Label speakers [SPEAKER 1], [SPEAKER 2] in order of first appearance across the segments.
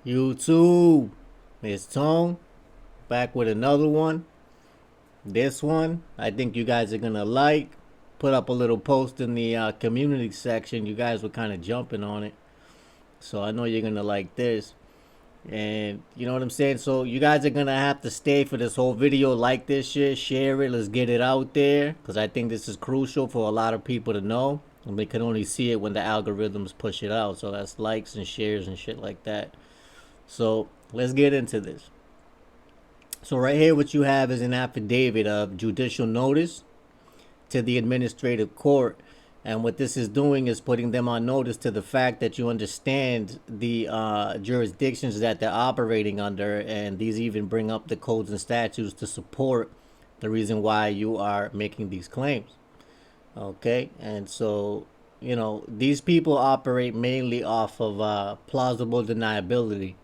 [SPEAKER 1] YouTube, it's Tone back with another one. This one, I think you guys are gonna like. Put up a little post in the community section. You guys were kind of jumping on it, so I know you're gonna like this. And you know what I'm saying? So you guys are gonna have to stay for this whole video, like this shit, share it, let's get it out there. Cause I think this is crucial for a lot of people to know. And they can only see it when the algorithms push it out. So that's likes and shares and shit like that. So let's get into this. So right here, what you have is an affidavit of judicial notice to the administrative court. And what this is doing is putting them on notice to the fact that you understand the jurisdictions that they're operating under. And these even bring up the codes and statutes to support the reason why you are making these claims. Okay. And so, you know, these people operate mainly off of plausible deniability,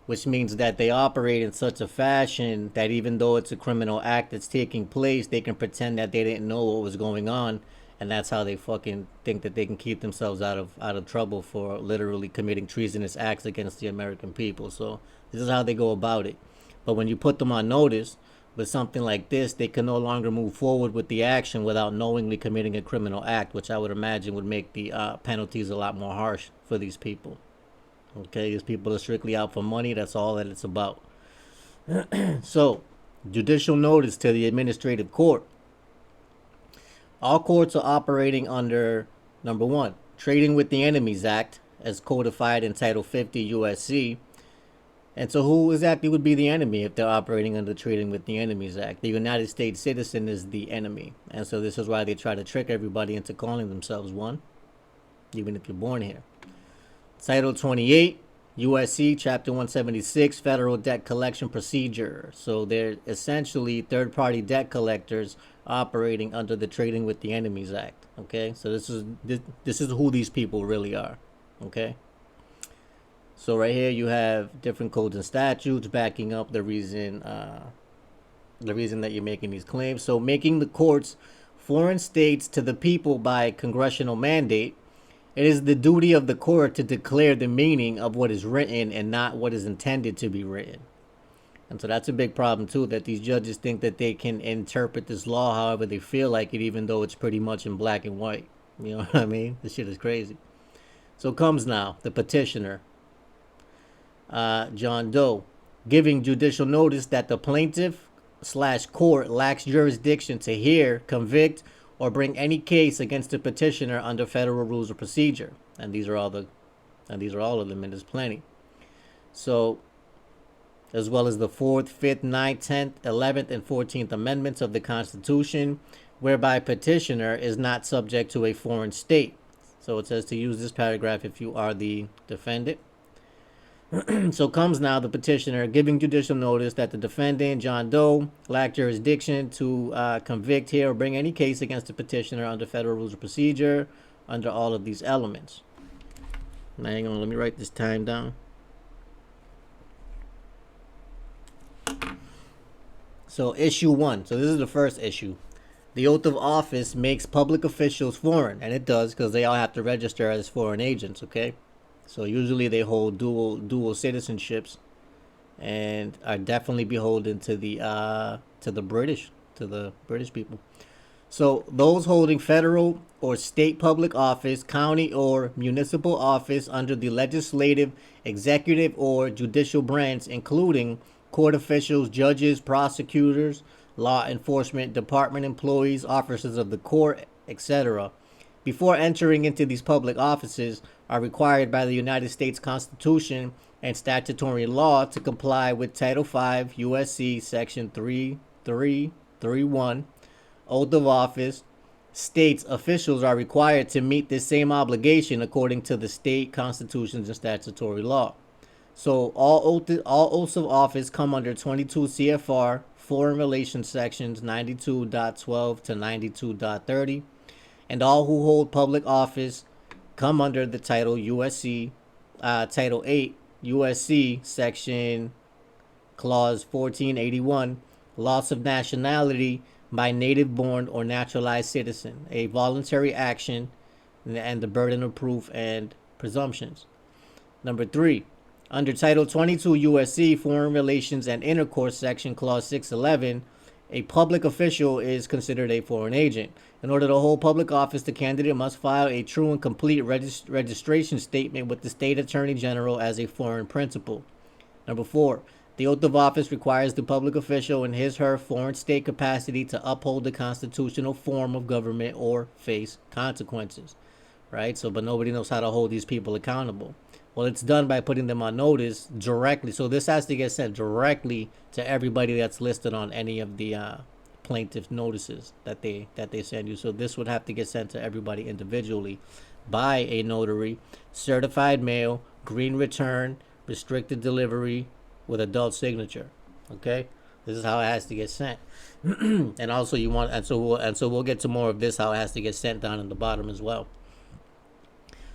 [SPEAKER 1] which means that they operate in such a fashion that even though it's a criminal act that's taking place, they can pretend that they didn't know what was going on, and that's how they fucking think that they can keep themselves out of trouble for literally committing treasonous acts against the American people. So this is how they go about it. But when you put them on notice with something like this, they can no longer move forward with the action without knowingly committing a criminal act, which I would imagine would make the penalties a lot more harsh for these people. Okay, these people are strictly out for money. That's all that it's about. So, judicial notice to the administrative court. All courts are operating under, number one, Trading with the Enemies Act, as codified in Title 50 U.S.C. And so who exactly would be the enemy if they're operating under Trading with the Enemies Act? The United States citizen is the enemy. And so this is why they try to trick everybody into calling themselves one, even if you're born here. Title 28, U.S.C. Chapter 176, Federal Debt Collection Procedure. So they're essentially third-party debt collectors operating under the Trading with the Enemies Act. Okay, so this is who these people really are. Okay. So right here you have different codes and statutes backing up the reason that you're making these claims. So making the courts foreign states to the people by congressional mandate. It is the duty of the court to declare the meaning of what is written and not what is intended to be written. And so that's a big problem too, that these judges think that they can interpret this law however they feel like it, even though it's pretty much in black and white. You know what I mean? This shit is crazy. So comes now the petitioner, John Doe, giving judicial notice that the plaintiff/court lacks jurisdiction to hear, convict, or bring any case against the petitioner under federal rules of procedure. And these are all of them, and there's plenty. So, as well as the 4th, 5th, 9th, 10th, 11th, and 14th Amendments of the Constitution, whereby petitioner is not subject to a foreign state. So it says to use this paragraph if you are the defendant. So comes now the petitioner giving judicial notice that the defendant, John Doe, lacked jurisdiction to convict, hear, or bring any case against the petitioner under federal rules of procedure under all of these elements. Now, hang on, let me write this time down. So issue 1. So this is the first issue. The oath of office makes public officials foreign, and it does because they all have to register as foreign agents, okay? So usually they hold dual citizenships, and are definitely beholden to the British people. So those holding federal or state public office, county or municipal office under the legislative, executive, or judicial branch, including court officials, judges, prosecutors, law enforcement department employees, officers of the court, etc., before entering into these public offices, are required by the United States Constitution and statutory law to comply with Title 5 U.S.C. Section 3331. Oath of office states officials are required to meet this same obligation according to the state constitutions and statutory law. So all oaths of office come under 22 CFR Foreign Relations Sections 92.12 to 92.30. And all who hold public office come under the Title U.S.C. Title 8 U.S.C. Section Clause 1481, loss of nationality by native-born or naturalized citizen, a voluntary action, and the burden of proof and presumptions. Number 3, Under Title 22 U.S.C. Foreign Relations and Intercourse Section Clause 611, a public official is considered a foreign agent. In order to hold public office, the candidate must file a true and complete registration statement with the state attorney general as a foreign principal. Number 4, the oath of office requires the public official in his/her foreign state capacity to uphold the constitutional form of government or face consequences. Right? So, but nobody knows how to hold these people accountable. Well, it's done by putting them on notice directly. So this has to get sent directly to everybody that's listed on any of the plaintiff notices that they send you. So this would have to get sent to everybody individually by a notary, certified mail, green return, restricted delivery with adult signature. Okay, this is how it has to get sent. And also you want, and so we'll get to more of this, how it has to get sent down in the bottom as well.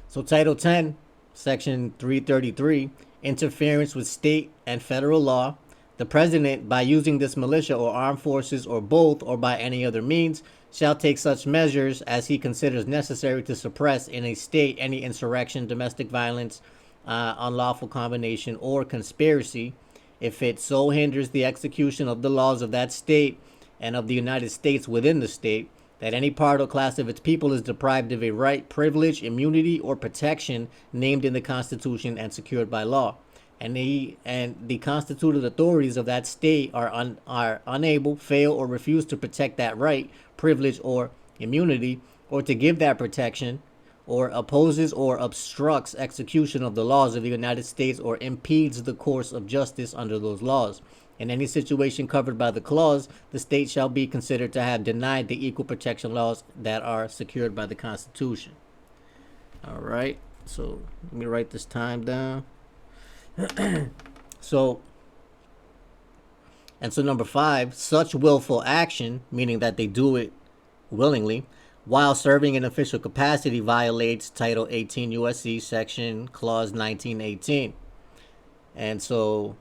[SPEAKER 1] So Title 10. Section 333, interference with state and federal law. The president, by using this militia or armed forces or both or by any other means, shall take such measures as he considers necessary to suppress in a state any insurrection, domestic violence, unlawful combination, or conspiracy, if it so hinders the execution of the laws of that state and of the United States within the state, that any part or class of its people is deprived of a right, privilege, immunity, or protection named in the Constitution and secured by law, and the constituted authorities of that state are unable, fail, or refuse to protect that right, privilege, or immunity, or to give that protection, or opposes or obstructs execution of the laws of the United States, or impedes the course of justice under those laws. In any situation covered by the clause, the state shall be considered to have denied the equal protection laws that are secured by the Constitution. All right, so let me write this time down. So number 5, such willful action, meaning that they do it willingly, while serving in official capacity, violates Title 18 U.S.C. Section Clause 1918. And so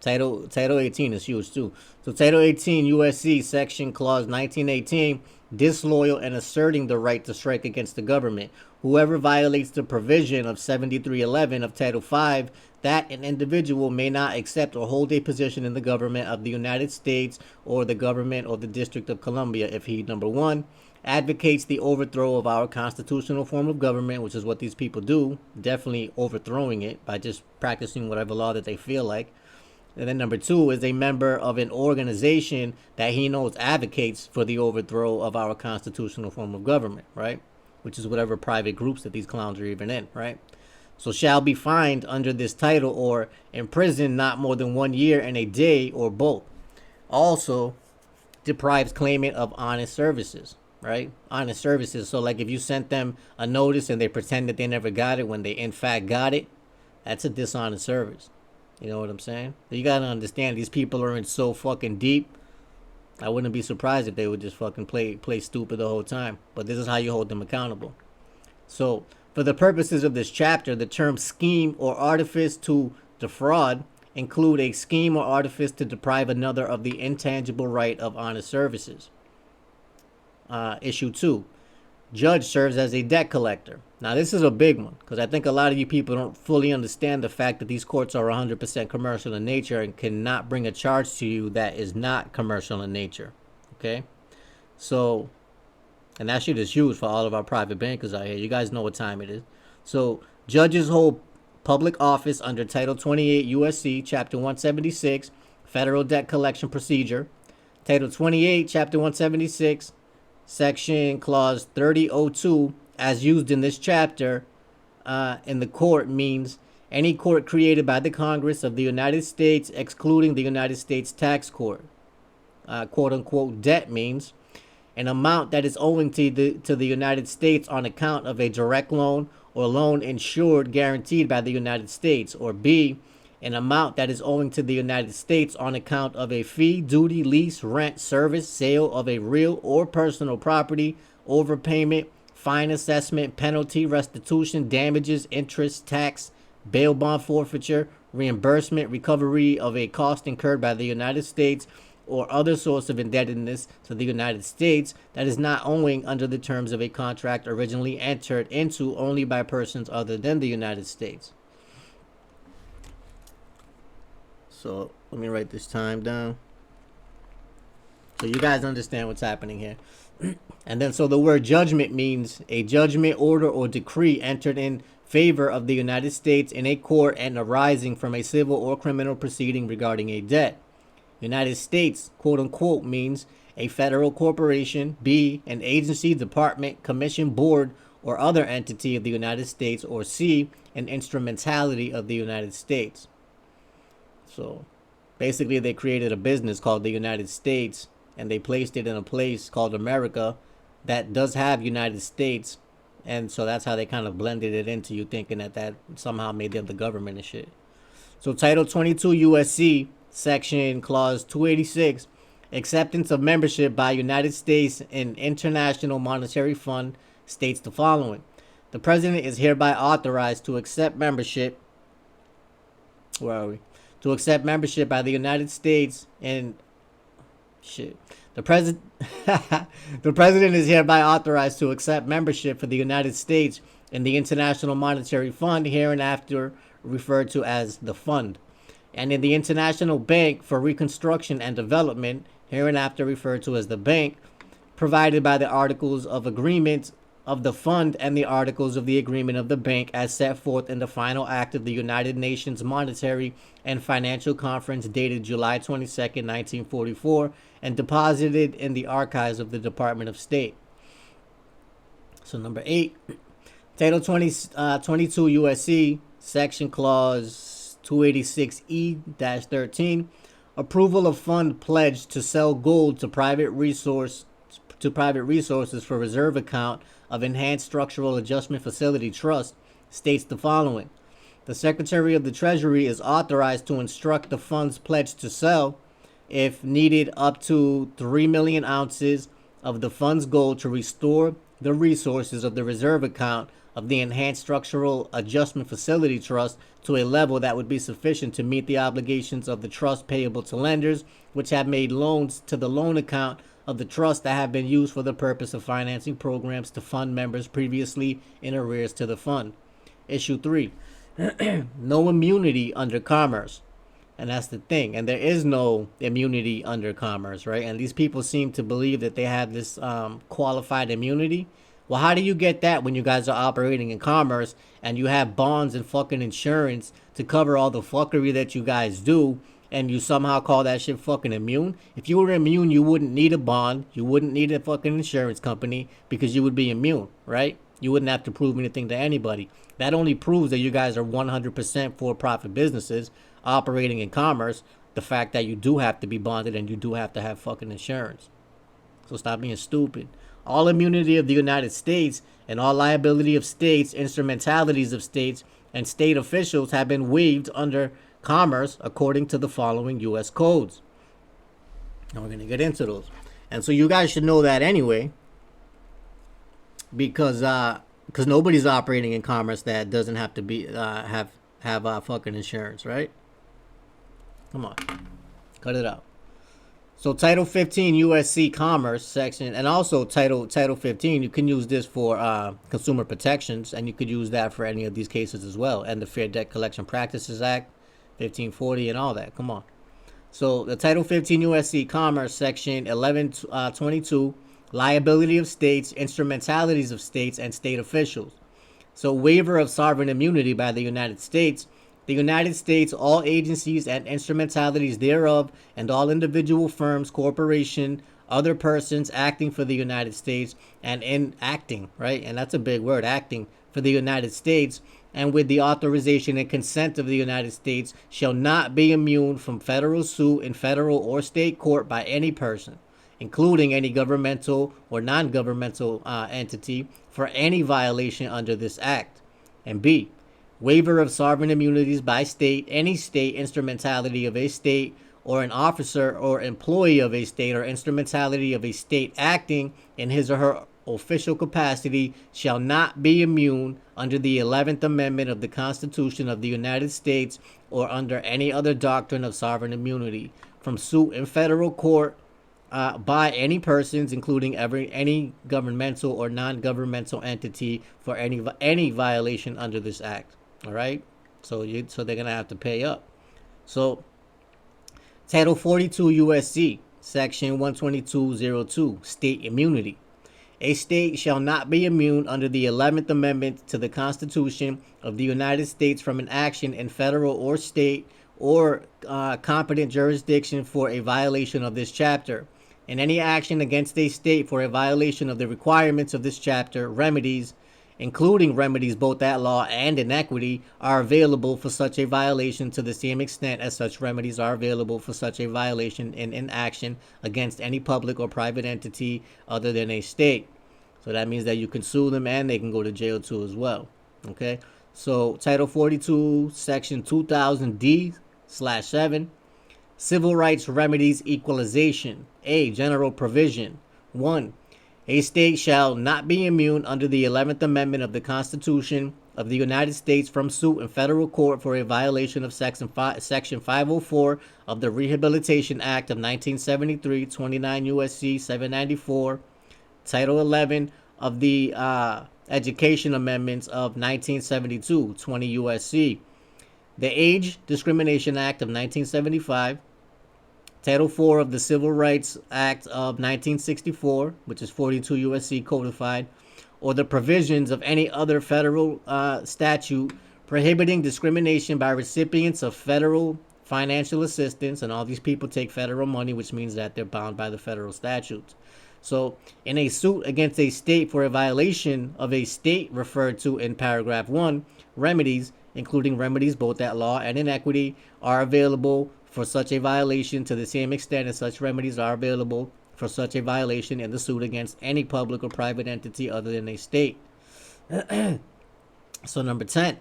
[SPEAKER 1] Title 18 is huge too. So Title 18 U.S.C. Section Clause 1918, disloyal and asserting the right to strike against the government. Whoever violates the provision of 7311 of Title 5, that an individual may not accept or hold a position in the government of the United States or the government of the District of Columbia if he, number 1, advocates the overthrow of our constitutional form of government, which is what these people do, definitely overthrowing it by just practicing whatever law that they feel like. And then number 2 is a member of an organization that he knows advocates for the overthrow of our constitutional form of government, right? Which is whatever private groups that these clowns are even in, right? So shall be fined under this title or imprisoned not more than 1 year and a day or both. Also deprives claimant of honest services, right? Honest services. So like if you sent them a notice and they pretend that they never got it when they in fact got it, that's a dishonest service. You know what I'm saying? You gotta understand, these people are in so fucking deep. I wouldn't be surprised if they would just fucking play stupid the whole time. But this is how you hold them accountable. So, for the purposes of this chapter, the term scheme or artifice to defraud include a scheme or artifice to deprive another of the intangible right of honest services. Issue 2. Judge serves as a debt collector. Now, this is a big one because I think a lot of you people don't fully understand the fact that these courts are 100% commercial in nature and cannot bring a charge to you that is not commercial in nature. Okay? So, and that shit is huge for all of our private bankers out here. You guys know what time it is. So, judges hold public office under Title 28 U.S.C. Chapter 176, Federal Debt Collection Procedure. Title 28, Chapter 176, Section Clause 3002, as used in this chapter in the court, means any court created by the Congress of the United States, excluding the United States Tax Court. Quote-unquote debt means an amount that is owing to the United States on account of a direct loan or loan insured guaranteed by the United States, or B, an amount that is owing to the United States on account of a fee, duty, lease, rent, service, sale of a real or personal property, overpayment, fine assessment, penalty, restitution, damages, interest, tax, bail bond forfeiture, reimbursement, recovery of a cost incurred by the United States, or other source of indebtedness to the United States that is not owing under the terms of a contract originally entered into only by persons other than the United States. So let me write this time down so you guys understand what's happening here. And then, so the word judgment means a judgment, order, or decree entered in favor of the United States in a court and arising from a civil or criminal proceeding regarding a debt. United States, quote unquote, means a federal corporation, B, an agency, department, commission, board, or other entity of the United States, or C, an instrumentality of the United States. So basically, they created a business called the United States, and they placed it in a place called America that does have United States, and so that's how they kind of blended it into you thinking that that somehow made them the government and shit. So Title 22 U.S.C. Section Clause 286, acceptance of membership by United States in International Monetary Fund, states the following. The President is hereby authorized to accept membership. Where are we? To accept membership by the United States in shit. The president is hereby authorized to accept membership for the United States in the International Monetary Fund, hereinafter referred to as the Fund, and in the International Bank for Reconstruction and Development, hereinafter referred to as the Bank, provided by the Articles of Agreement of the Fund and the Articles of the Agreement of the Bank as set forth in the final act of the United Nations Monetary and Financial Conference dated July 22nd, 1944, and deposited in the archives of the Department of State. So number 8, Title 22 U.S.C. Section Clause 286E-13, approval of fund pledged to sell gold to private resources for reserve account of Enhanced Structural Adjustment Facility Trust, states the following. The Secretary of the Treasury is authorized to instruct the funds pledged to sell, if needed, up to 3 million ounces of the fund's gold to restore the resources of the reserve account of the Enhanced Structural Adjustment Facility Trust to a level that would be sufficient to meet the obligations of the trust payable to lenders which have made loans to the loan account of the trust that have been used for the purpose of financing programs to fund members previously in arrears to the fund. Issue 3. No immunity under commerce. And that's the thing. And there is no immunity under commerce, right? And these people seem to believe that they have this qualified immunity. Well, how do you get that when you guys are operating in commerce and you have bonds and fucking insurance to cover all the fuckery that you guys do, and you somehow call that shit fucking immune? If you were immune, you wouldn't need a bond. You wouldn't need a fucking insurance company because you would be immune, right? You wouldn't have to prove anything to anybody. That only proves that you guys are 100% for-profit businesses operating in commerce, the fact that you do have to be bonded and you do have to have fucking insurance. So stop being stupid. All immunity of the United States and all liability of states, instrumentalities of states, and state officials have been waived under commerce according to the following U.S. codes. Now we're going to get into those. And so you guys should know that anyway, because nobody's operating in commerce that doesn't have to be have fucking insurance, right? Come on, cut it out. So Title 15 U.S.C. Commerce section, and also Title 15, you can use this for consumer protections, and you could use that for any of these cases as well, and the Fair Debt Collection Practices Act, 1540, and all that. Come on. So the Title 15 U.S.C. Commerce section 1122, liability of states, instrumentalities of states, and state officials. So waiver of sovereign immunity by the United States. The United States, all agencies and instrumentalities thereof, and all individual firms, corporation, other persons acting for the United States, and in acting, right? And that's a big word, acting for the United States, and with the authorization and consent of the United States, shall not be immune from federal suit in federal or state court by any person, including any governmental or non-governmental entity, for any violation under this act. And B, waiver of sovereign immunities by state, any state instrumentality of a state, or an officer or employee of a state or instrumentality of a state acting in his or her official capacity shall not be immune under the 11th Amendment of the Constitution of the United States or under any other doctrine of sovereign immunity from suit in federal court by any persons, including any governmental or non-governmental entity, for any violation under this act. All right, so they're gonna have to pay up. So Title 42 U.S.C. Section 122.02, State Immunity. A state shall not be immune under the 11th Amendment to the Constitution of the United States from an action in federal or state or competent jurisdiction for a violation of this chapter. In any action against a state for a violation of the requirements of this chapter, remedies, including remedies both at law and in equity, are available for such a violation to the same extent as such remedies are available for such a violation in action against any public or private entity other than a state. So that means that you can sue them and they can go to jail too as well. Okay? So Title 42, Section 2000D/7, Civil Rights Remedies Equalization. A. General Provision. 1. A state shall not be immune under the 11th Amendment of the Constitution of the United States from suit in federal court for a violation of Section 504 of the Rehabilitation Act of 1973, 29 U.S.C. 794, Title 11 of the Education Amendments of 1972, 20 U.S.C., the Age Discrimination Act of 1975, Title 4 of the Civil Rights Act of 1964, which is 42 U.S.C. codified, or the provisions of any other federal statute prohibiting discrimination by recipients of federal financial assistance. And all these people take federal money, which means that they're bound by the federal statutes. So in a suit against a state for a violation of a state referred to in paragraph 1, remedies, including remedies both at law and in equity, are available for such a violation to the same extent as such remedies are available for such a violation in the suit against any public or private entity other than a state. So number 10,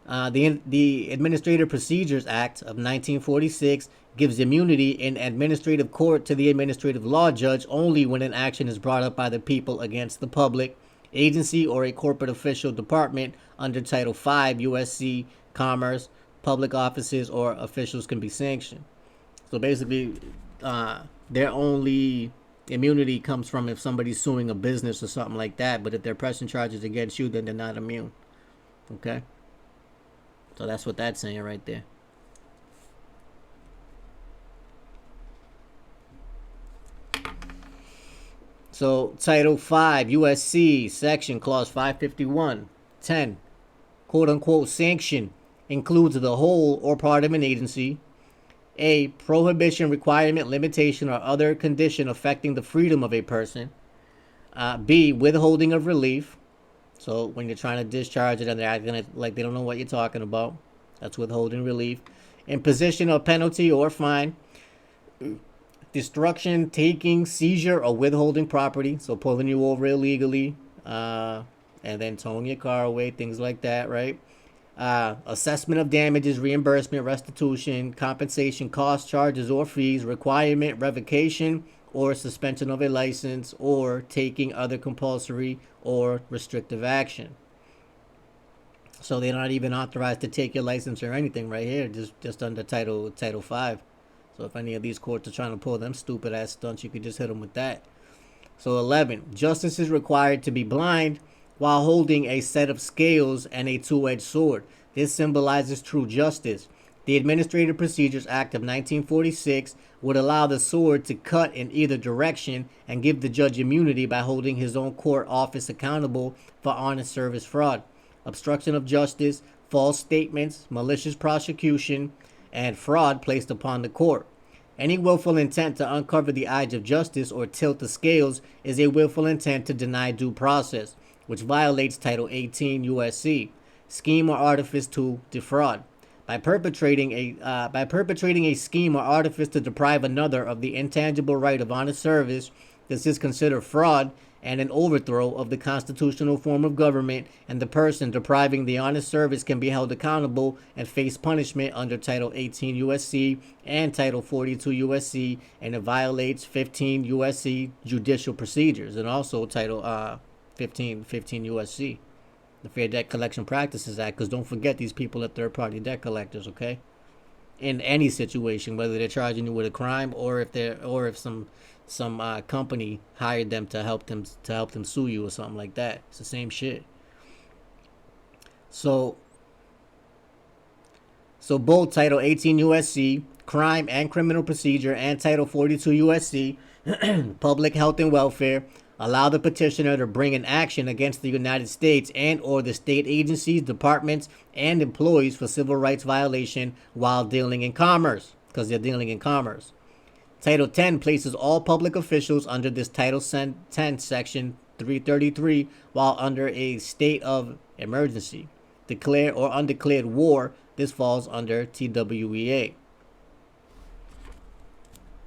[SPEAKER 1] the Administrative Procedures Act of 1946 gives immunity in administrative court to the administrative law judge only when an action is brought up by the people against the public, agency, or a corporate official department under Title 5 U.S.C. Commerce. Public offices or officials can be sanctioned. So basically, their only immunity comes from if somebody's suing a business or something like that. But if they're pressing charges against you, then they're not immune. Okay? So that's what that's saying right there. So Title 5 U.S.C. Section Clause 551, 10, quote-unquote sanction includes the whole or part of an agency, a prohibition, requirement, limitation, or other condition affecting the freedom of a person, b, withholding of relief. So when you're trying to discharge it and they're acting like they don't know what you're talking about, that's withholding relief. Imposition of penalty or fine, destruction, taking, seizure, or withholding property, so pulling you over illegally, and then towing your car away, things like that, right? Assessment of damages, reimbursement, restitution, compensation, costs, charges, or fees, requirement, revocation, or suspension of a license, or taking other compulsory or restrictive action. So they're not even authorized to take your license or anything right here, just under Title 5. So if any of these courts are trying to pull them stupid ass stunts, you could just hit them with that. So 11, justice is required to be blind while holding a set of scales and a two-edged sword. This symbolizes true justice. The Administrative Procedures Act of 1946 would allow the sword to cut in either direction and give the judge immunity by holding his own court office accountable for honest service fraud, obstruction of justice, false statements, malicious prosecution, and fraud placed upon the court. Any willful intent to uncover the eyes of justice or tilt the scales is a willful intent to deny due process, which violates Title 18 U.S.C. Scheme or artifice to defraud. By perpetrating a scheme or artifice to deprive another of the intangible right of honest service, this is considered fraud and an overthrow of the constitutional form of government, and the person depriving the honest service can be held accountable and face punishment under Title 18 U.S.C. and Title 42 U.S.C., and it violates 15 U.S.C. Judicial Procedures, and also Title 15 U.S.C., the Fair Debt Collection Practices Act, because don't forget these people are third-party debt collectors, okay? In any situation, whether they're charging you with a crime or if some company hired them to help them sue you or something like that. It's the same shit. So both Title 18 U.S.C., crime and criminal procedure, and Title 42 U.S.C., public health and welfare, allow the petitioner to bring an action against the United States and or the state agencies, departments, and employees for civil rights violation while dealing in commerce, because they're dealing in commerce. Title 10 places all public officials under this Title 10, Section 333, while under a state of emergency. Declared or undeclared war, this falls under TWEA.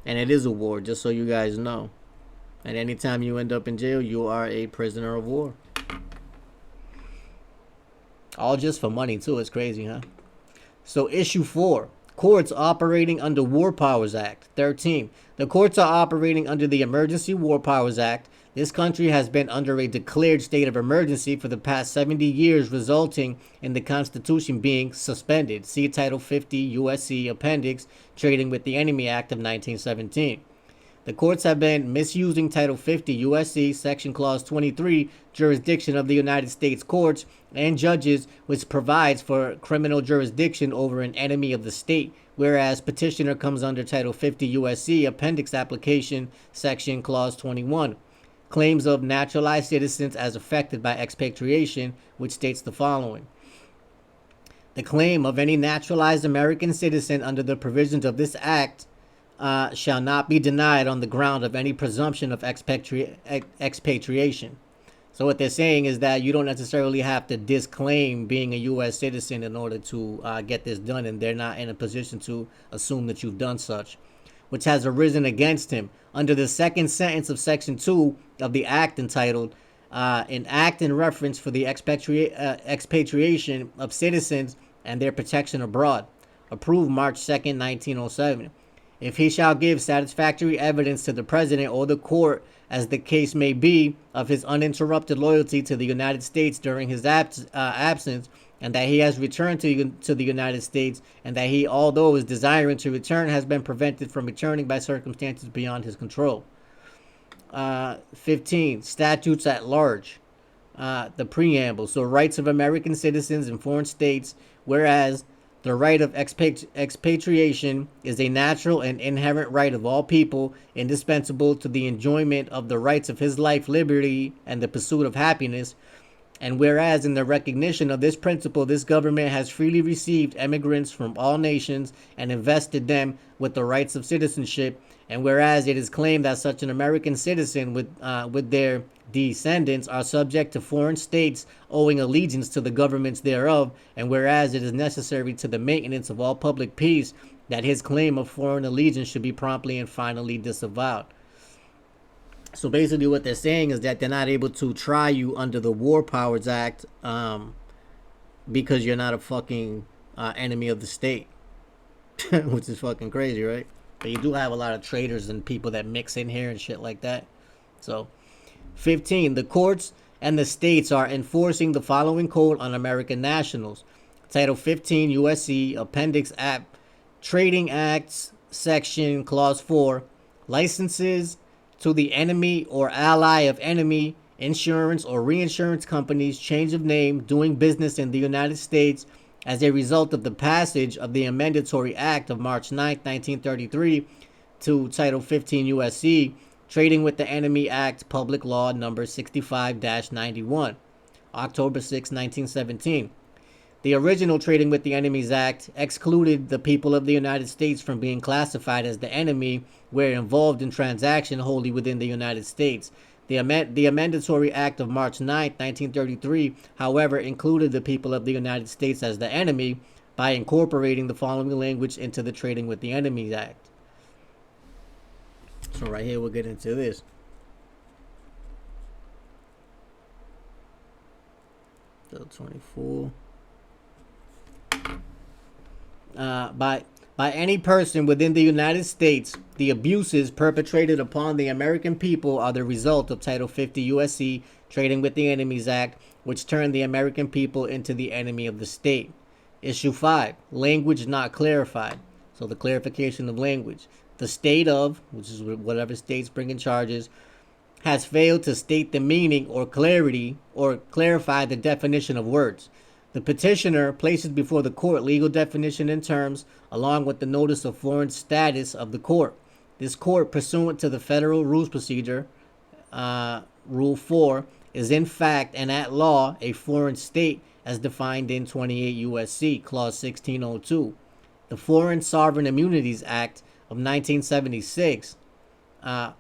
[SPEAKER 1] And it is a war, just so you guys know. And anytime you end up in jail, you are a prisoner of war. All just for money, too. It's crazy, huh? So, issue 4. Courts operating under War Powers Act. 13. The courts are operating under the Emergency War Powers Act. This country has been under a declared state of emergency for the past 70 years, resulting in the Constitution being suspended. See Title 50 U.S.C. Appendix, Trading with the Enemy Act of 1917. The courts have been misusing Title 50 U.S.C. Section Clause 23, jurisdiction of the United States courts and judges, which provides for criminal jurisdiction over an enemy of the state, whereas petitioner comes under Title 50 U.S.C. Appendix Application Section Clause 21. Claims of naturalized citizens as affected by expatriation, which states the following. The claim of any naturalized American citizen under the provisions of this act shall not be denied on the ground of any presumption of expatriation. So what they're saying is that you don't necessarily have to disclaim being a U.S. citizen in order to get this done, and they're not in a position to assume that you've done such, which has arisen against him under the second sentence of Section 2 of the Act entitled an act in reference for the expatriation of citizens and their protection abroad, approved March 2nd, 1907. If he shall give satisfactory evidence to the President or the court, as the case may be, of his uninterrupted loyalty to the United States during his absence, and that he has returned to the United States, and that he, although is desiring to return, has been prevented from returning by circumstances beyond his control. 15. Statutes at large. The preamble. So, rights of American citizens in foreign states, whereas the right of expatriation is a natural and inherent right of all people, indispensable to the enjoyment of the rights of his life, liberty, and the pursuit of happiness. And whereas in the recognition of this principle, this government has freely received emigrants from all nations and invested them with the rights of citizenship. And whereas it is claimed that such an American citizen with their descendants are subject to foreign states owing allegiance to the governments thereof, and whereas it is necessary to the maintenance of all public peace that his claim of foreign allegiance should be promptly and finally disavowed. So basically what they're saying is that they're not able to try you under the War Powers Act because you're not a fucking enemy of the state, which is fucking crazy, right? But you do have a lot of traitors and people that mix in here and shit like that. So 15. The courts and the states are enforcing the following code on American nationals. Title 15 U.S.C. Appendix App Trading Acts Section Clause 4. Licenses to the enemy or ally of enemy, insurance or reinsurance companies, change of name, doing business in the United States as a result of the passage of the Amendatory Act of March 9, 1933 to Title 15 U.S.C. Trading with the Enemy Act, Public Law Number 65-91, October 6, 1917. The original Trading with the Enemies Act excluded the people of the United States from being classified as the enemy where involved in transaction wholly within the United States. The Amendatory Act of March 9, 1933, however, included the people of the United States as the enemy by incorporating the following language into the Trading with the Enemies Act. So right here we'll get into this. So 24. By any person within the United States, the abuses perpetrated upon the American people are the result of Title 50 U.S.C. Trading with the Enemies Act, which turned the American people into the enemy of the state. Issue 5. Language not clarified. So the clarification of language. The state of, which is whatever state's bringing charges, has failed to state the meaning or clarity or clarify the definition of words. The petitioner places before the court legal definition and terms, along with the notice of foreign status of the court. This court, pursuant to the Federal Rules Procedure, Rule 4, is in fact and at law a foreign state as defined in 28 U.S.C. Clause 1602. The Foreign Sovereign Immunities Act of 1976, and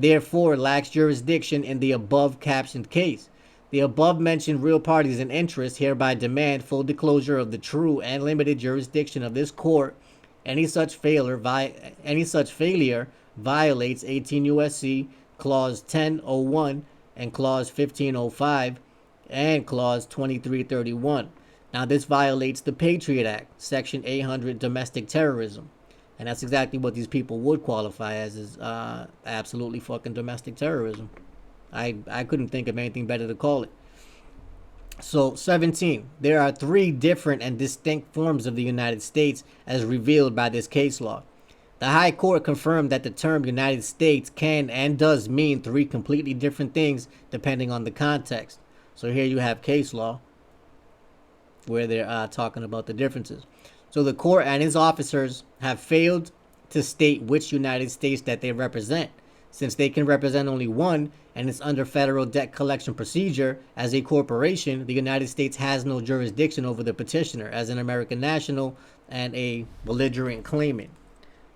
[SPEAKER 1] therefore lacks jurisdiction in the above captioned case. The above mentioned real parties and interests hereby demand full disclosure of the true and limited jurisdiction of this court. Any such failure violates 18 U.S.C. Clause 1001 and Clause 1505 and Clause 2331. Now, this violates the Patriot Act, Section 800, domestic terrorism. And that's exactly what these people would qualify as, is absolutely fucking domestic terrorism. I couldn't think of anything better to call it. So, 17. There are three different and distinct forms of the United States as revealed by this case law. The High Court confirmed that the term United States can and does mean three completely different things depending on the context. So here you have case law where they're talking about the differences. So the court and its officers have failed to state which United States that they represent. Since they can represent only one, and it's under federal debt collection procedure, as a corporation, the United States has no jurisdiction over the petitioner as an American national and a belligerent claimant.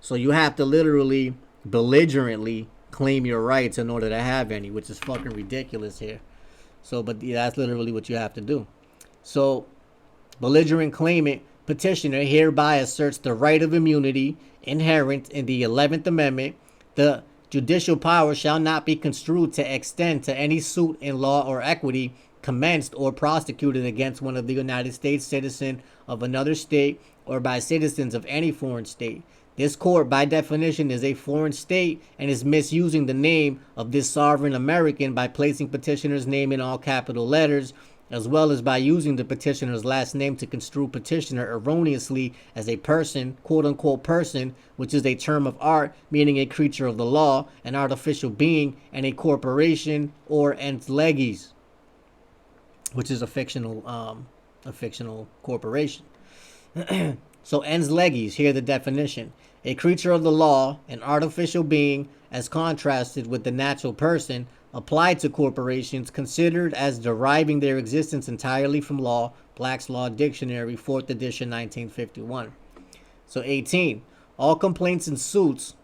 [SPEAKER 1] So you have to literally belligerently claim your rights in order to have any, which is fucking ridiculous here. So, but yeah, that's literally what you have to do. So, belligerent claimant petitioner hereby asserts the right of immunity inherent in the 11th Amendment. The judicial power shall not be construed to extend to any suit in law or equity commenced or prosecuted against one of the United States citizen of another state or by citizens of any foreign state. This court, by definition, is a foreign state and is misusing the name of this sovereign American by placing petitioner's name in all capital letters, as well as by using the petitioner's last name to construe petitioner erroneously as a person, quote-unquote person, which is a term of art, meaning a creature of the law, an artificial being, and a corporation or ens legis, which is a fictional corporation. So ens legis, here the definition. A creature of the law, an artificial being, as contrasted with the natural person, applied to corporations considered as deriving their existence entirely from law. Black's Law Dictionary, 4th edition, 1951. So 18. All complaints and suits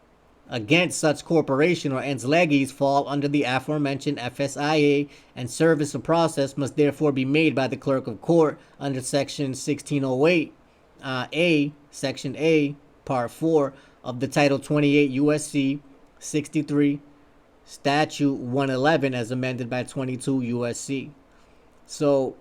[SPEAKER 1] against such corporation or ens legis fall under the aforementioned FSIA, and service of process must therefore be made by the clerk of court under section 1608 A, section A, part 4 of the title 28 U.S.C. 63, statute 111 as amended by 22 U.S.C. So,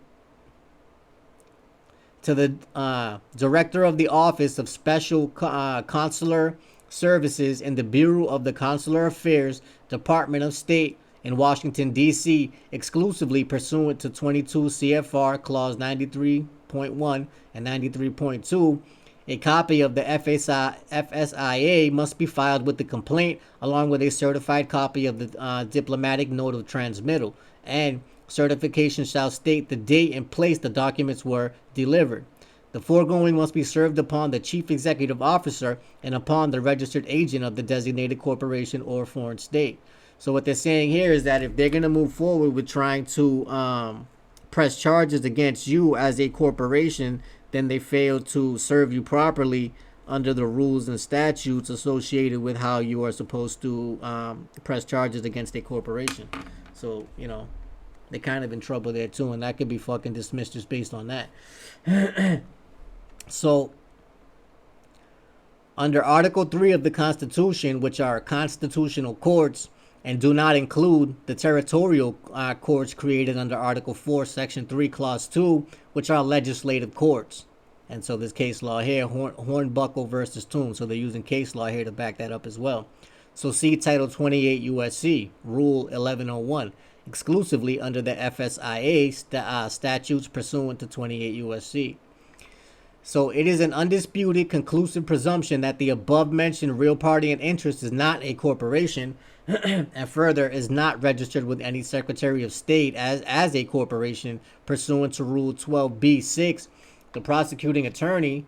[SPEAKER 1] to the director of the Office of Special Consular Services in the Bureau of the Consular Affairs, Department of State in Washington, D.C., exclusively pursuant to 22 CFR Clause 93.1 and 93.2, a copy of the FSIA must be filed with the complaint, along with a certified copy of the diplomatic note of transmittal, and certification shall state the date and place the documents were delivered. The foregoing must be served upon the chief executive officer and upon the registered agent of the designated corporation or foreign state. So what they're saying here is that if they're going to move forward with trying to press charges against you as a corporation, then they fail to serve you properly under the rules and statutes associated with how you are supposed to press charges against a corporation. So, you know, they're kind of in trouble there too, and that could be fucking dismissed just based on that. So, under Article 3 of the Constitution, which are constitutional courts and do not include the territorial courts created under Article 4, Section 3, Clause 2, which are legislative courts. And so this case law here, Hornbuckle versus TOONE. So they're using case law here to back that up as well. So see Title 28 U.S.C., Rule 1101, exclusively under the FSIA statutes pursuant to 28 U.S.C. So it is an undisputed, conclusive presumption that the above-mentioned real party in interest is not a corporation, and further is not registered with any Secretary of State as a corporation pursuant to Rule 12b-6. The prosecuting attorney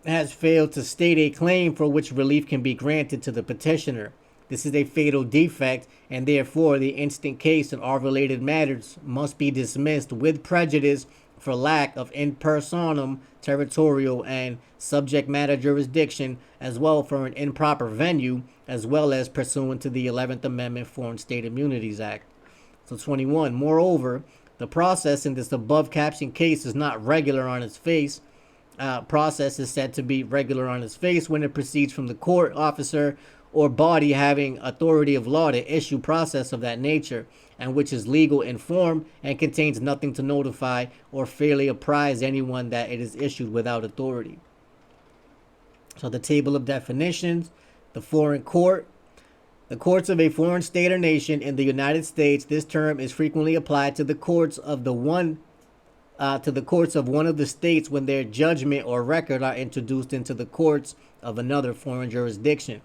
[SPEAKER 1] has failed to state a claim for which relief can be granted to the petitioner. This is a fatal defect, and therefore the instant case and all related matters must be dismissed with prejudice for lack of in personam territorial and subject matter jurisdiction, as well for an improper venue, as well as pursuant to the 11th Amendment Foreign State Immunities Act. So 21. Moreover, the process in this above captioned case is not regular on its face. Process is said to be regular on its face when it proceeds from the court officer or body having authority of law to issue process of that nature, and which is legal in form and contains nothing to notify or fairly apprise anyone that it is issued without authority. So the table of definitions: the foreign court. The courts of a foreign state or nation in the United States. This term is frequently applied to the courts of one of the states when their judgment or record are introduced into the courts of another foreign jurisdiction.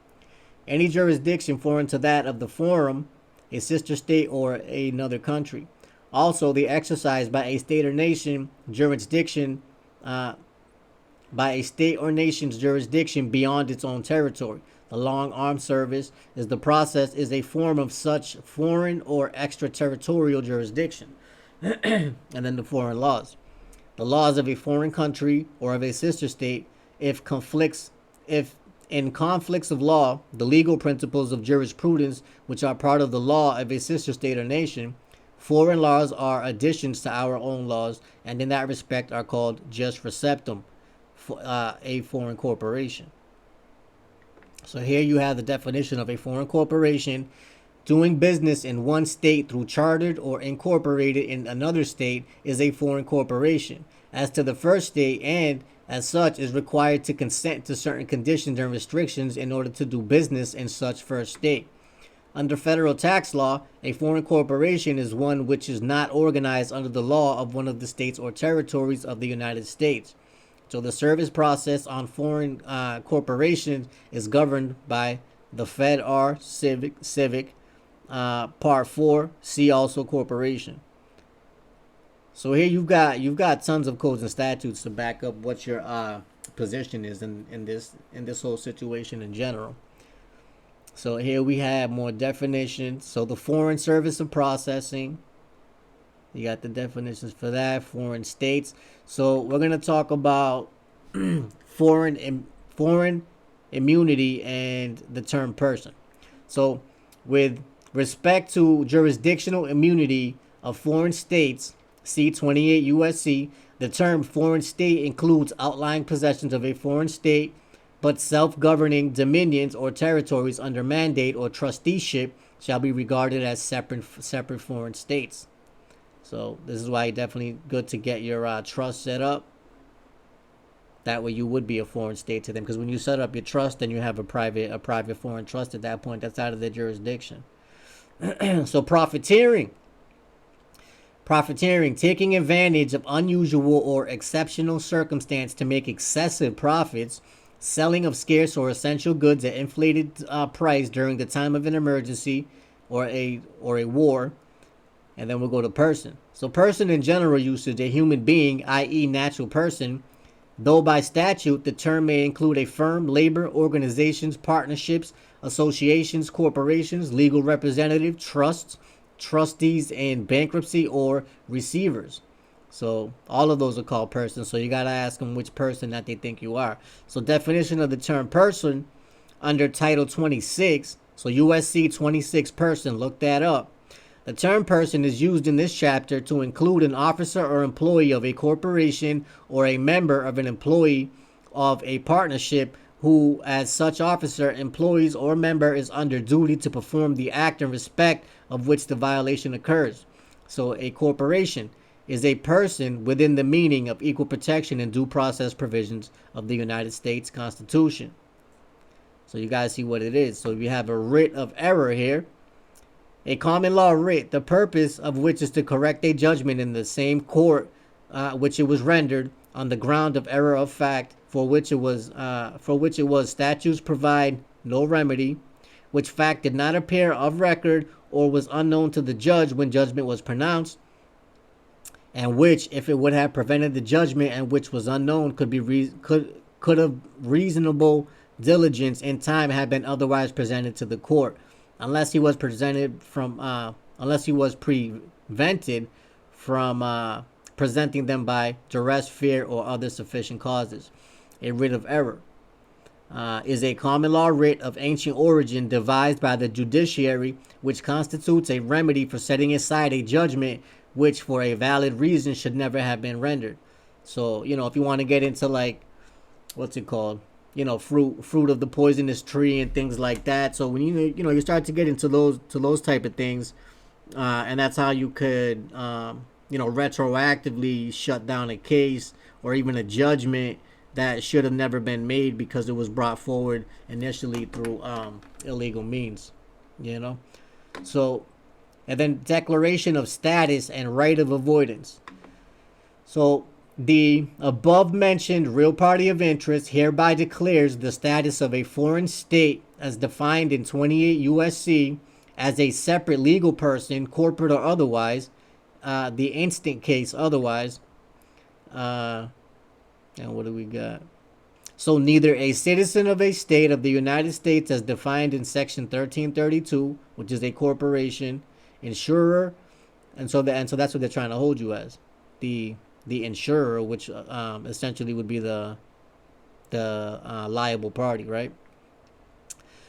[SPEAKER 1] Any jurisdiction foreign to that of the forum, a sister state, or another country. Also, the exercise by a state or nation jurisdiction, by a state or nation's jurisdiction beyond its own territory. The long armed service is a form of such foreign or extraterritorial jurisdiction. And then the foreign laws. The laws of a foreign country or of a sister state, if in conflicts of law, the legal principles of jurisprudence, which are part of the law of a sister state or nation. Foreign laws are additions to our own laws, and in that respect are called jus receptum, a foreign corporation. So here you have the definition of a foreign corporation: doing business in one state through chartered or incorporated in another state is a foreign corporation. As to the first state, and as such is required to consent to certain conditions and restrictions in order to do business in such first state. Under federal tax law, a foreign corporation is one which is not organized under the law of one of the states or territories of the United States. So the service process on foreign corporations is governed by the FedR Civic Part 4, see also corporation. So here you've got tons of codes and statutes to back up what your position is in this whole situation in general. So here we have more definitions. So the foreign service of processing, you got the definitions for that. Foreign states. So we're gonna talk about foreign immunity and the term person. So with respect to jurisdictional immunity of foreign states, see 28 U.S.C., the term foreign state includes outlying possessions of a foreign state, but self-governing dominions or territories under mandate or trusteeship shall be regarded as separate foreign states. So this is why it's definitely good to get your trust set up. That way you would be a foreign state to them, because when you set up your trust, then you have a private foreign trust at that point. That's out of their jurisdiction. So profiteering, taking advantage of unusual or exceptional circumstance to make excessive profits, selling of scarce or essential goods at inflated price during the time of an emergency or a war. And then we'll go to person. So person in general usage, a human being, i.e. natural person, though by statute the term may include a firm, labor, organizations, partnerships, associations, corporations, legal representative, trusts, trustees in bankruptcy, or receivers. So all of those are called persons. So you got to ask them which person that they think you are. So definition of the term person under Title 26. So U.S.C. 26 person. Look that up. The term person is used in this chapter to include an officer or employee of a corporation or a member of an employee of a partnership who, as such officer, employees, or member is under duty to perform the act in respect of which the violation occurs. So a corporation is a person within the meaning of equal protection and due process provisions of the United States Constitution. So you guys see what it is. So we have a writ of error here. A common law writ, the purpose of which is to correct a judgment in the same court which it was rendered, on the ground of error of fact for which it was statutes provide no remedy, which fact did not appear of record or was unknown to the judge when judgment was pronounced, and which, if it would have prevented the judgment and which was unknown, could have reasonable diligence in time have been otherwise presented to the court, unless he was prevented from presenting them by duress, fear, or other sufficient causes. A writ of error is a common law writ of ancient origin devised by the judiciary, which constitutes a remedy for setting aside a judgment which for a valid reason should never have been rendered. So, if you want to get into like, what's it called? Fruit of the poisonous tree and things like that. So when you start to get into those type of things, and that's how you could retroactively shut down a case or even a judgment that should have never been made because it was brought forward initially through illegal means. So, and then declaration of status and right of avoidance. So the above mentioned real party of interest hereby declares the status of a foreign state as defined in 28 U.S.C. as a separate legal person, corporate or otherwise, the instant case otherwise. And what do we got? So neither a citizen of a state of the United States as defined in section 1332, which is a corporation, insurer, and so that's what they're trying to hold you as, the insurer, which essentially would be the liable party, right?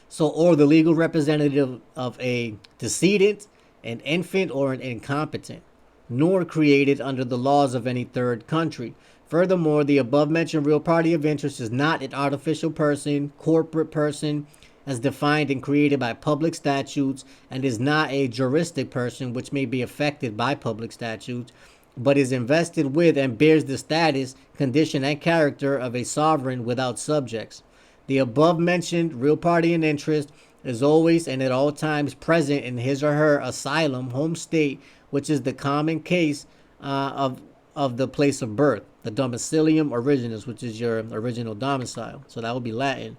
[SPEAKER 1] So, or the legal representative of a decedent, an infant, or an incompetent, nor created under the laws of any third country. Furthermore, the above mentioned real party of interest is not an artificial person, corporate person, as defined and created by public statutes, and is not a juristic person which may be affected by public statutes, but is invested with and bears the status, condition, and character of a sovereign without subjects. The above mentioned real party in interest is always and at all times present in his or her asylum, home state, which is the common case of the place of birth, the domicilium originus, which is your original domicile. So that would be Latin.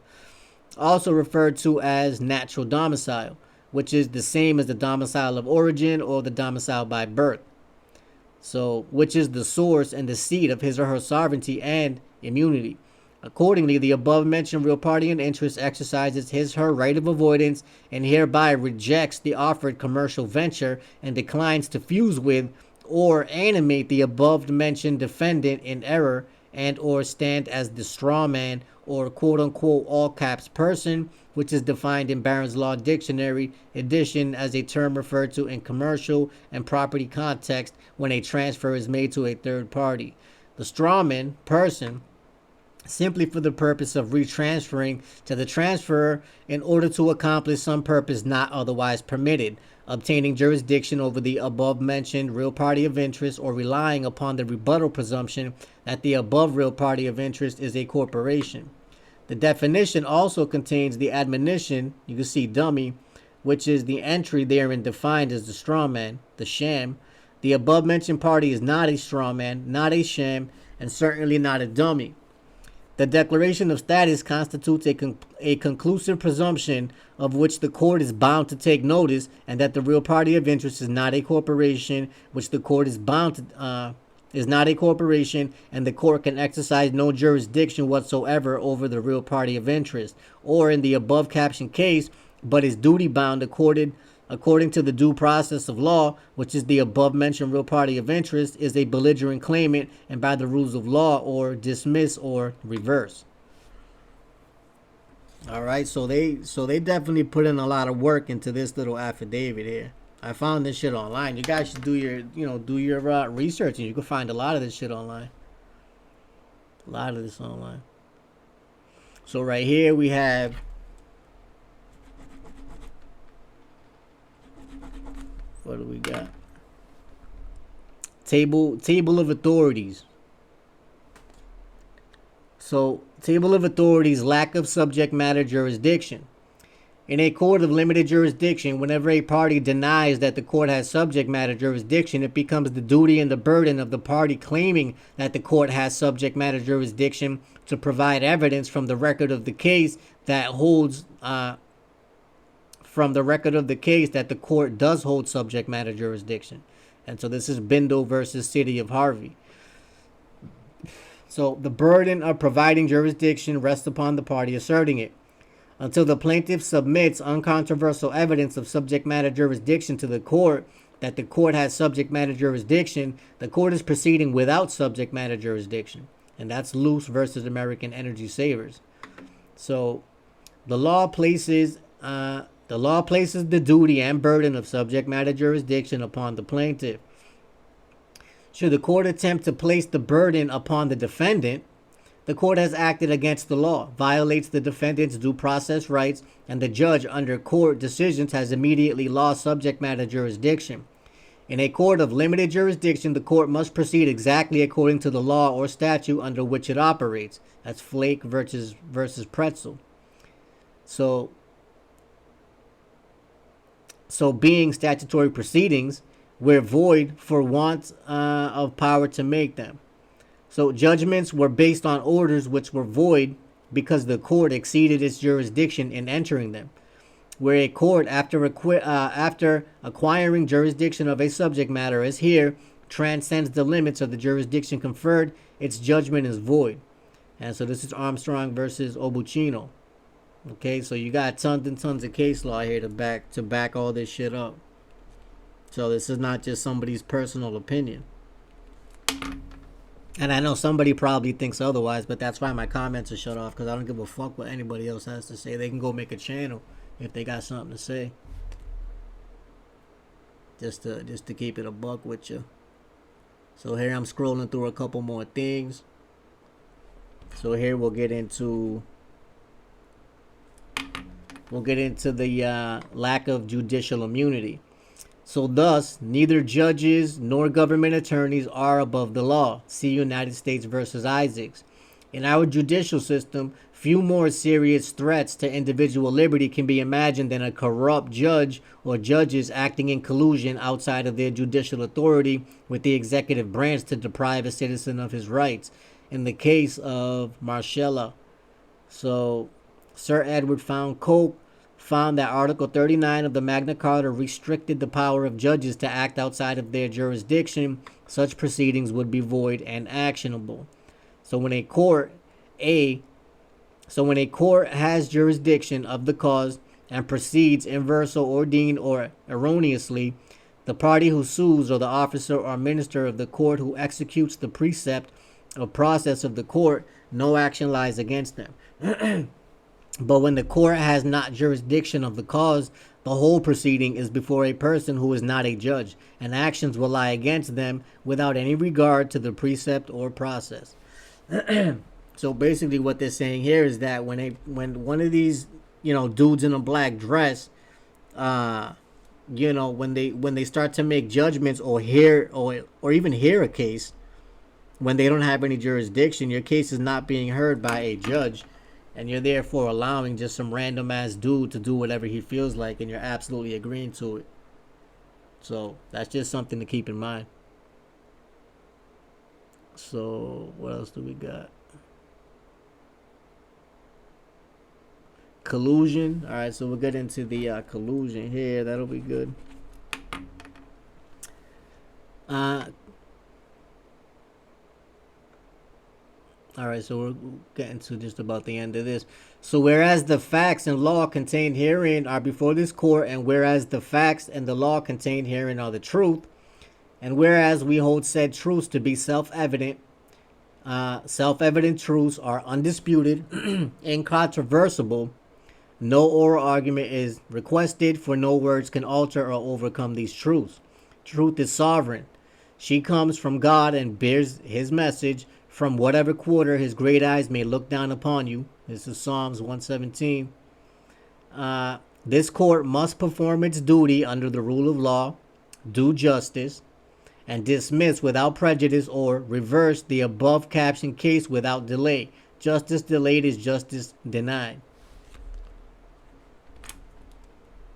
[SPEAKER 1] Also referred to as natural domicile, which is the same as the domicile of origin or the domicile by birth. So, which is the source and the seat of his or her sovereignty and immunity. Accordingly, the above mentioned real party in interest exercises his or her right of avoidance and hereby rejects the offered commercial venture and declines to fuse with or animate the above mentioned defendant in error and or stand as the straw man or quote-unquote all caps person, which is defined in Barron's Law Dictionary edition as a term referred to in commercial and property context when a transfer is made to a third party. The strawman person, simply for the purpose of retransferring to the transferor in order to accomplish some purpose not otherwise permitted, obtaining jurisdiction over the above mentioned real party of interest, or relying upon the rebuttal presumption that the above real party of interest is a corporation. The definition also contains the admonition, you can see dummy, which is the entry therein defined as the straw man, the sham. The above mentioned party is not a straw man, not a sham, and certainly not a dummy. The declaration of status constitutes a conclusive presumption of which the court is bound to take notice, and that the real party of interest is not a corporation, which the court is bound to is not a corporation, and the court can exercise no jurisdiction whatsoever over the real party of interest, or in the above captioned case, but is duty bound according to the due process of law, which is the above mentioned real party of interest, is a belligerent claimant, and by the rules of law, or dismiss or reverse. All right, so they definitely put in a lot of work into this little affidavit here. I found this shit online. You guys should do your research, and you can find a lot of this shit online. A lot of this online. So right here we have what do we got? Table of authorities. So, table of authorities, lack of subject matter jurisdiction. In a court of limited jurisdiction, whenever a party denies that the court has subject matter jurisdiction, it becomes the duty and the burden of the party claiming that the court has subject matter jurisdiction to provide evidence from the record of the case that holds that the court does hold subject matter jurisdiction. And so this is Bindle versus City of Harvey. So the burden of providing jurisdiction rests upon the party asserting it. Until the plaintiff submits uncontroversial evidence of subject matter jurisdiction to the court that the court has subject matter jurisdiction, the court is proceeding without subject matter jurisdiction. And that's Luce versus American Energy Savers. So the law places the duty and burden of subject matter jurisdiction upon the plaintiff. Should the court attempt to place the burden upon the defendant, the court has acted against the law, violates the defendant's due process rights, and the judge under court decisions has immediately lost subject matter jurisdiction. In a court of limited jurisdiction, the court must proceed exactly according to the law or statute under which it operates. That's Flake versus Pretzel. So being statutory proceedings, we're void for want of power to make them. So judgments were based on orders which were void because the court exceeded its jurisdiction in entering them. Where a court, after acquiring jurisdiction of a subject matter, as here, transcends the limits of the jurisdiction conferred, its judgment is void. And so this is Armstrong versus Obuchino. Okay, so you got tons and tons of case law here to back all this shit up. So this is not just somebody's personal opinion. And I know somebody probably thinks otherwise, but that's why my comments are shut off, because I don't give a fuck what anybody else has to say. They can go make a channel if they got something to say. Just to keep it a buck with you. So here I'm scrolling through a couple more things. So here we'll get into the lack of judicial immunity. So thus, neither judges nor government attorneys are above the law. See United States versus Isaacs. In our judicial system, few more serious threats to individual liberty can be imagined than a corrupt judge or judges acting in collusion outside of their judicial authority with the executive branch to deprive a citizen of his rights. In the case of Marcella, so Sir Edward Coke found that Article 39 of the Magna Carta restricted the power of judges to act outside of their jurisdiction. Such proceedings would be void and actionable. So when a court has jurisdiction of the cause and proceeds inverse or ordained or erroneously, the party who sues or the officer or minister of the court who executes the precept or process of the court, no action lies against them. But when the court has not jurisdiction of the cause, the whole proceeding is before a person who is not a judge, and actions will lie against them without any regard to the precept or process. So basically what they're saying here is that when one of these, dudes in a black dress, when they start to make judgments or even hear a case, when they don't have any jurisdiction, your case is not being heard by a judge. And you're therefore allowing just some random ass dude to do whatever he feels like, and you're absolutely agreeing to it. So that's just something to keep in mind. So what else do we got? Collusion. All right, so we'll get into the collusion here. That'll be good. All right, so we're getting to just about the end of this. So whereas the facts and law contained herein are before this court, and whereas the facts and the law contained herein are the truth, and whereas we hold said truths to be self-evident truths are undisputed, incontrovertible, no oral argument is requested, for no words can alter or overcome these truths. Truth is sovereign. She comes from God and bears his message from whatever quarter his great eyes may look down upon you. This is Psalms 117. This court must perform its duty under the rule of law, do justice, and dismiss without prejudice or reverse the above captioned case without delay. Justice delayed is justice denied.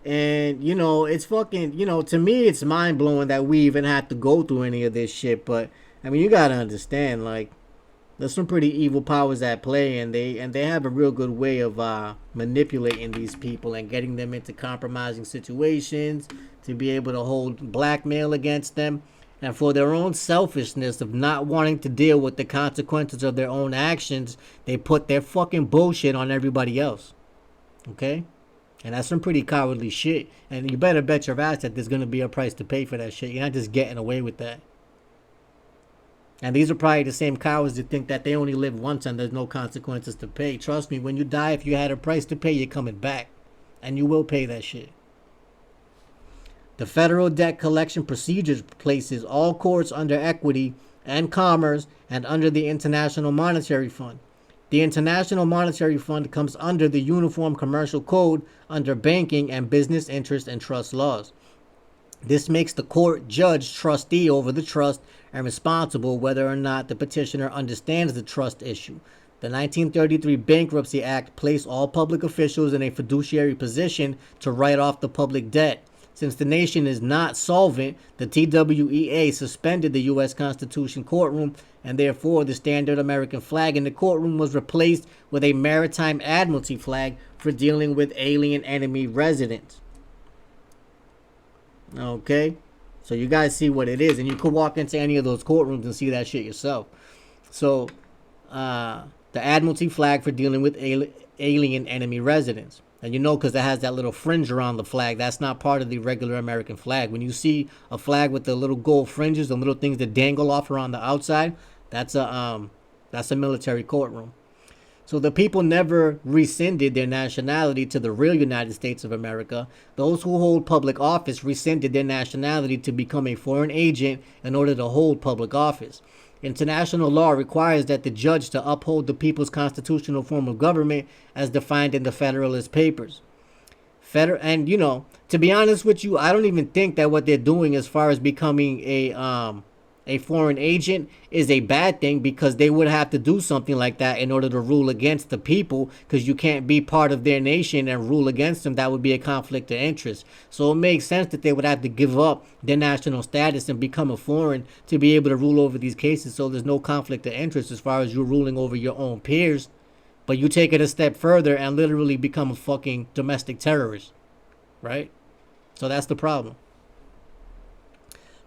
[SPEAKER 1] And, you know, it's fucking, you know, to me, it's mind blowing that we even had to go through any of this shit. But, I mean, you gotta understand, like, there's some pretty evil powers at play, and they have a real good way of manipulating these people and getting them into compromising situations to be able to hold blackmail against them, and for their own selfishness of not wanting to deal with the consequences of their own actions, they put their fucking bullshit on everybody else. Okay? And that's some pretty cowardly shit. And you better bet your ass that there's gonna be a price to pay for that shit. You're not just getting away with that. And these are probably the same cowards that think that they only live once and there's no consequences to pay. Trust me, when you die, if you had a price to pay, you're coming back. And you will pay that shit. The Federal Debt Collection Procedures places all courts under equity and commerce and under the International Monetary Fund. The International Monetary Fund comes under the Uniform Commercial Code under banking and business interest and trust laws. This makes the court judge trustee over the trust and responsible whether or not the petitioner understands the trust issue. The 1933 Bankruptcy Act placed all public officials in a fiduciary position to write off the public debt. Since the nation is not solvent, the TWEA suspended the U.S. Constitution courtroom, and therefore the standard American flag in the courtroom was replaced with a maritime admiralty flag for dealing with alien enemy residents. Okay? So you guys see what it is, and you could walk into any of those courtrooms and see that shit yourself. So, the admiralty flag for dealing with alien enemy residents. And you know, because it has that little fringe around the flag, that's not part of the regular American flag. When you see a flag with the little gold fringes, the little things that dangle off around the outside, that's a military courtroom. So the people never rescinded their nationality to the real United States of America. Those who hold public office rescinded their nationality to become a foreign agent in order to hold public office. International law requires that the judge to uphold the people's constitutional form of government as defined in the Federalist Papers. And, you know, to be honest with you, I don't even think that what they're doing as far as becoming a foreign agent is a bad thing, because they would have to do something like that in order to rule against the people, because you can't be part of their nation and rule against them. That would be a conflict of interest. So it makes sense that they would have to give up their national status and become a foreign to be able to rule over these cases, so there's no conflict of interest as far as you ruling over your own peers. But you take it a step further and literally become a fucking domestic terrorist, right? So that's the problem.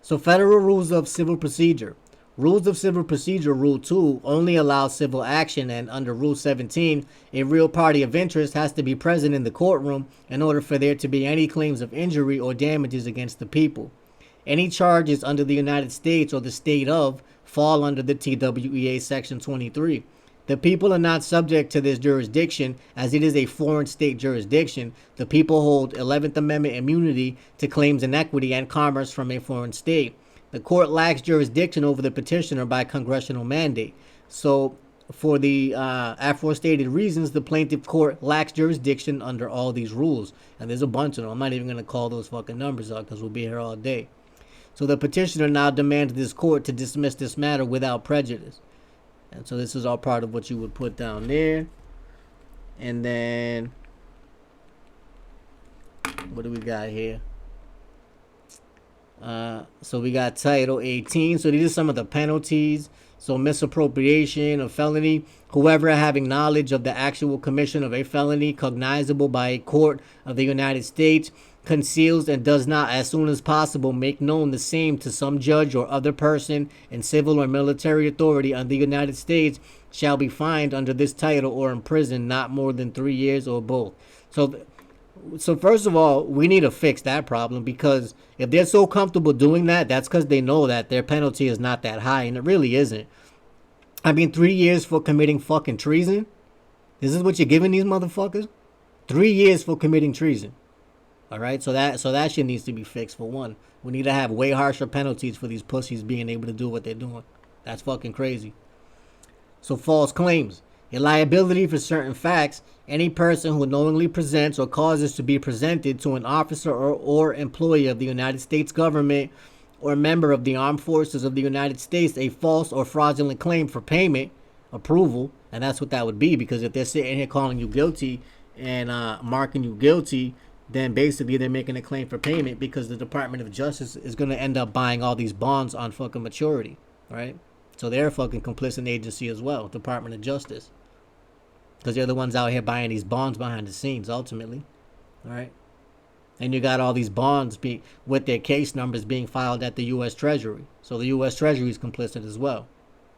[SPEAKER 1] So Federal Rules of Civil Procedure. Rules of Civil Procedure Rule 2 only allows civil action, and under Rule 17, a real party of interest has to be present in the courtroom in order for there to be any claims of injury or damages against the people. Any charges under the United States or the state of fall under the TWEA Section 23. The people are not subject to this jurisdiction, as it is a foreign state jurisdiction. The people hold 11th Amendment immunity to claims in equity and commerce from a foreign state. The court lacks jurisdiction over the petitioner by congressional mandate. So, for the aforestated reasons, the plaintiff court lacks jurisdiction under all these rules. And there's a bunch of them. I'm not even going to call those fucking numbers out, because we'll be here all day. So the petitioner now demands this court to dismiss this matter without prejudice. And so this is all part of what you would put down there. And then, what do we got here? So we got Title 18. So these are some of the penalties. So misappropriation of felony. Whoever having knowledge of the actual commission of a felony cognizable by a court of the United States conceals and does not, as soon as possible, make known the same to some judge or other person in civil or military authority of the United States shall be fined under this title or imprisoned not more than 3 years or both. So first of all, we need to fix that problem, because if they're so comfortable doing that, that's because they know that their penalty is not that high, and it really isn't. I mean, 3 years for committing fucking treason? This is what you're giving these motherfuckers? 3 years for committing treason. All right, so that shit needs to be fixed, for one. We need to have way harsher penalties for these pussies being able to do what they're doing. That's fucking crazy. So false claims. A liability for certain facts. Any person who knowingly presents or causes to be presented to an officer or employee of the United States government or member of the armed forces of the United States a false or fraudulent claim for payment, approval, and that's what that would be, because if they're sitting here calling you guilty and marking you guilty, then basically they're making a claim for payment because the Department of Justice is going to end up buying all these bonds on fucking maturity, right? So they're a fucking complicit agency as well, Department of Justice. Because they're the ones out here buying these bonds behind the scenes, ultimately, all right? And you got all these bonds with their case numbers being filed at the U.S. Treasury. So the U.S. Treasury is complicit as well.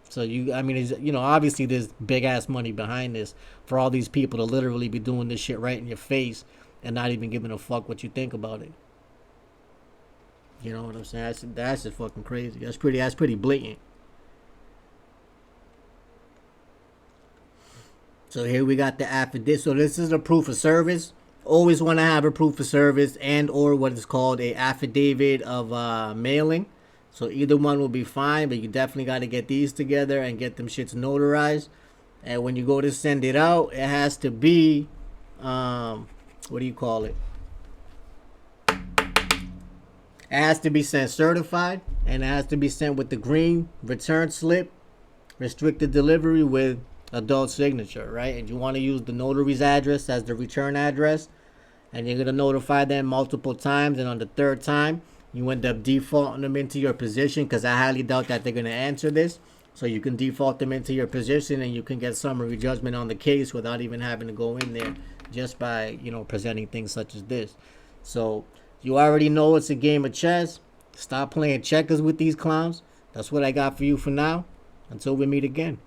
[SPEAKER 1] So obviously there's big ass money behind this for all these people to literally be doing this shit right in your face and not even giving a fuck what you think about it. You know what I'm saying? That's just fucking crazy. That's pretty blatant. So here we got the affidavit. So this is a proof of service. Always want to have a proof of service and or what is called a affidavit of mailing. So either one will be fine, but you definitely got to get these together and get them shits notarized. And when you go to send it out, it has to be, what do you call it? It has to be sent certified, and it has to be sent with the green return slip, restricted delivery with adult signature, right? And you want to use the notary's address as the return address, and you're going to notify them multiple times, and on the third time, you end up defaulting them into your position, because I highly doubt that they're going to answer this. So you can default them into your position, and you can get summary judgment on the case without even having to go in there, just by, presenting things such as this. So you already know it's a game of chess. Stop playing checkers with these clowns. That's what I got for you for now. Until we meet again.